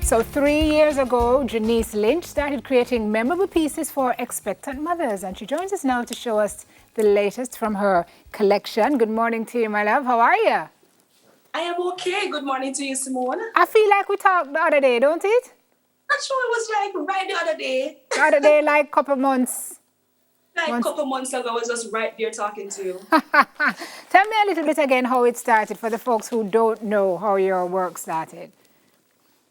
So 3 years ago, Junise Lynch started creating memorable pieces for expectant mothers, and she joins us now to show us the latest from her collection. Good morning to you, my love. How are you? I am okay. Good morning to you, Simone. I feel like we talked the other day, don't it? I'm sure it was like right the other day. The other day, like a couple months. Like a couple months ago, I was just right there talking to you. Tell me a little bit again how it started for the folks who don't know how your work started.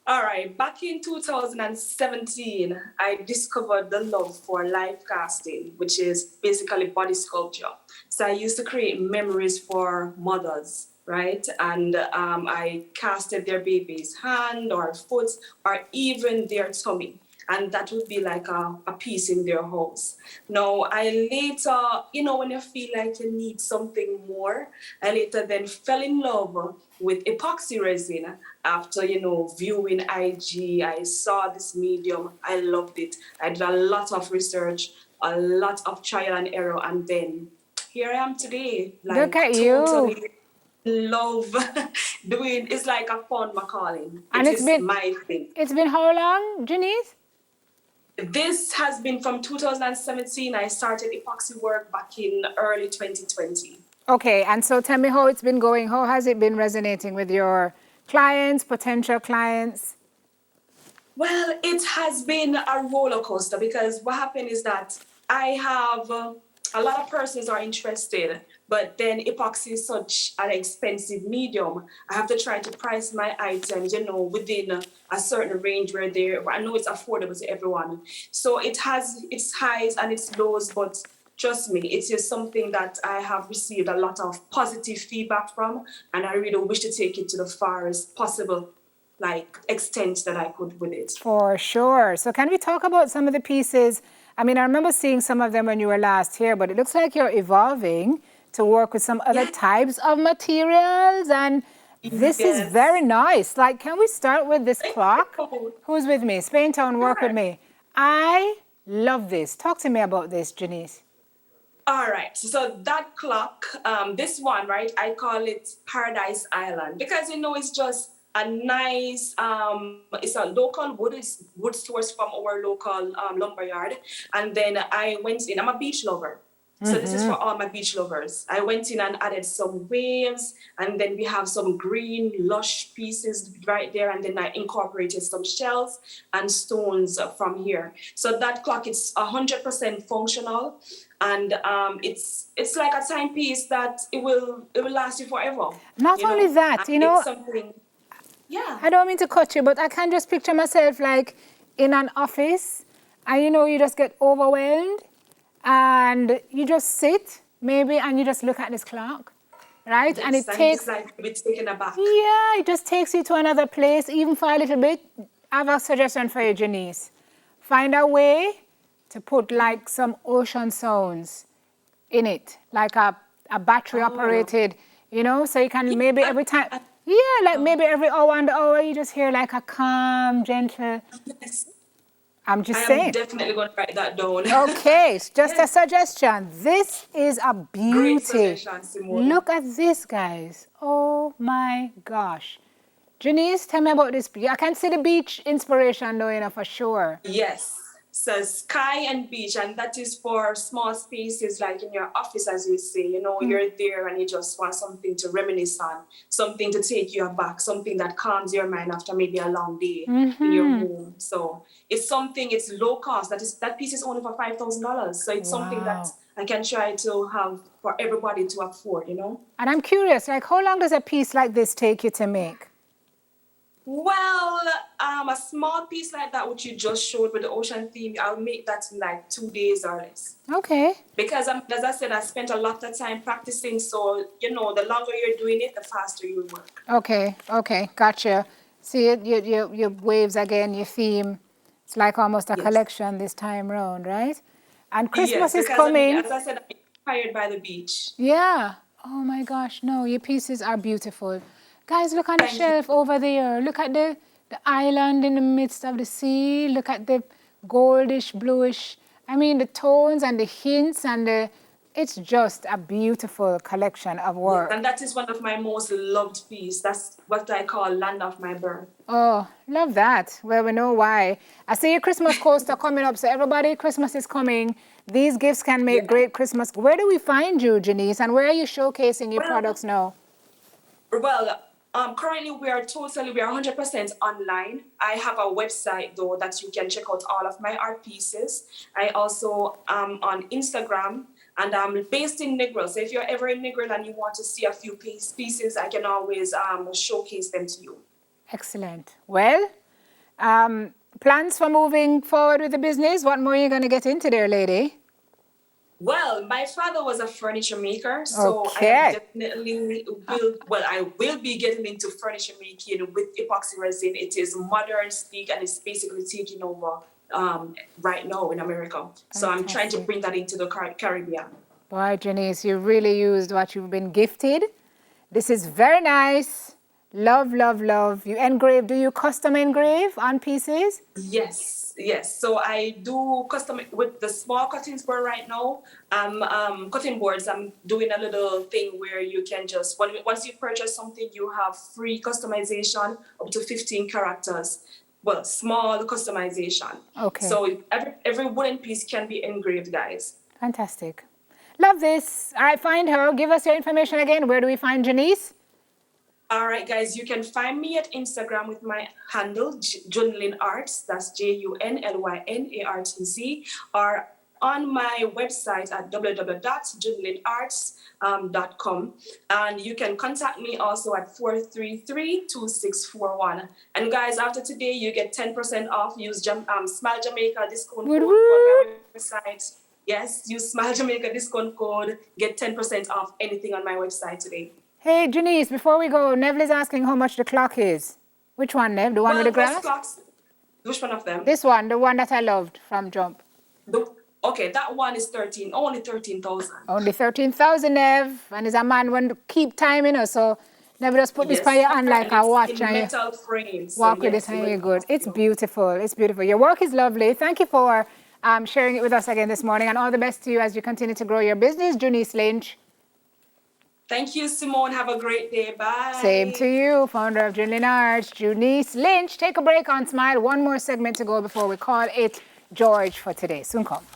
All right. Back in 2017, I discovered the love for live casting, which is basically body sculpture. So I used to create memories for mothers, right? And I casted their baby's hand or foot or even their tummy. And that would be like a piece in their house. Now, I later, when you feel like you need something more, I later then fell in love with epoxy resin after, viewing IG. I saw this medium. I loved it. I did a lot of research, a lot of trial and error. And then here I am today. Look at you. Totally love doing, it's like I found my calling. And it's been my thing. It's been how long, Junise? This has been from 2017. I started epoxy work back in early 2020. Okay, and so tell me how it's been going. How has it been resonating with your clients, potential clients? Well, it has been a roller coaster because what happened is that I have a lot of persons are interested, but then epoxy is such an expensive medium. I have to try to price my items, within a certain range where I know it's affordable to everyone. So it has its highs and its lows, but trust me, it is something that I have received a lot of positive feedback from, and I really wish to take it to the farthest possible extent that I could with it. For sure. So can we talk about some of the pieces? I mean, I remember seeing some of them when you were last here, but it looks like you're evolving to work with some other types of materials, and this is very nice. Like, can we start with this clock? Who's with me? Spaintown, work with me. I love this. Talk to me about this, Junise. All right, so that clock, this one, right, I call it Paradise Island because, it's just a nice, it's a local wood, it's wood sourced from our local lumberyard. And then I went in, I'm a beach lover. So this is for all my beach lovers. I went in and added some waves, and then we have some green, lush pieces right there. And then I incorporated some shells and stones from here. So that clock is 100% functional. And it's like a timepiece that it will last you forever. Not only that, It's something. Yeah. I don't mean to cut you, but I can just picture myself like in an office, and you just get overwhelmed, and you just sit maybe, and you just look at this clock, right? Yes, and it takes it's like a bit taken aback. Yeah, it just takes you to another place, even for a little bit. I have a suggestion for you, Junise. Find a way to put like some ocean sounds in it, like a battery operated, so you can maybe every time. Yeah, like maybe every hour and hour you just hear like a calm, gentle. Yes. I'm just saying. I'm definitely going to write that down. Okay, it's just a suggestion. This is a beauty. Great suggestion, Simone. Look at this, guys. Oh my gosh. Junise, tell me about this. I can see the beach inspiration though, for sure. Yes. So sky and beach, and that is for small spaces like in your office, as you say, you're there and you just want something to reminisce on, something to take you aback, something that calms your mind after maybe a long day in your home. So it's low cost. That piece is only for $5,000. So it's something that I can try to have for everybody to afford, And I'm curious, like how long does a piece like this take you to make? Well, a small piece like that, which you just showed with the ocean theme, I'll make that in like 2 days or less. Okay. Because as I said, I spent a lot of time practicing. So, the longer you're doing it, the faster you work. Okay, gotcha. See it, your waves again, your theme. It's like almost a collection this time round, right? And Christmas is coming. As I said, I'm inspired by the beach. Yeah. Oh my gosh, no, your pieces are beautiful. Guys, look on the shelf over there. Look at the island in the midst of the sea. Look at the goldish, bluish. I mean, the tones and the hints and It's just a beautiful collection of work. And that is one of my most loved pieces. That's what I call Land of My Birth. Oh, love that. Well, we know why. I see your Christmas coaster coming up. So everybody, Christmas is coming. These gifts can make great Christmas. Where do we find you, Junise? And where are you showcasing your products now? Well, currently we are 100% online. I have a website though that you can check out all of my art pieces. I also am on Instagram and I'm based in Negril. So if you're ever in Negril and you want to see a few pieces, I can always showcase them to you. Excellent. Well, plans for moving forward with the business? What more are you going to get into there, lady? Well, my father was a furniture maker, so Okay. I definitely I will be getting into furniture making with epoxy resin. It is modern, sleek, and it's basically taking over right now in America. So I'm trying to bring that into the Caribbean. Boy, Junise, you really used what you've been gifted. This is very nice. Love, love, love. You engrave, do you custom engrave on pieces? Yes. So I do custom with the small cutting board right now. Cutting boards. I'm doing a little thing where you can just once you purchase something, you have free customization up to 15 characters. Well, small customization. Okay. So every wooden piece can be engraved, guys. Fantastic. Love this. All right, find her. Give us your information again. Where do we find Junise? All right, guys, you can find me at Instagram with my handle, Junlyn Arts, that's JUNLYNARTZ, or on my website at www.junlynarts.com. And you can contact me also at 433-2641. And guys, after today, you get 10% off. Use Smile Jamaica discount code on my website. Yes, use Smile Jamaica discount code. Get 10% off anything on my website today. Hey, Junise, before we go, Neville is asking how much the clock is. Which one, Nev? The one with the grass? Clocks, which one of them? This one, the one that I loved from Jump. Okay, that one is only 13,000. Only 13,000, Nev. And is a man when to keep timing us, so Never just put this by your hand like a watch in and metal frames. walk with it and you're good. It's beautiful. It's beautiful. Your work is lovely. Thank you for sharing it with us again this morning, and all the best to you as you continue to grow your business. Junise Lynch. Thank you, Simone. Have a great day. Bye. Same to you, founder of Junlyn Arts, Junise Lynch. Take a break on Smile. One more segment to go before we call it George for today. Soon come.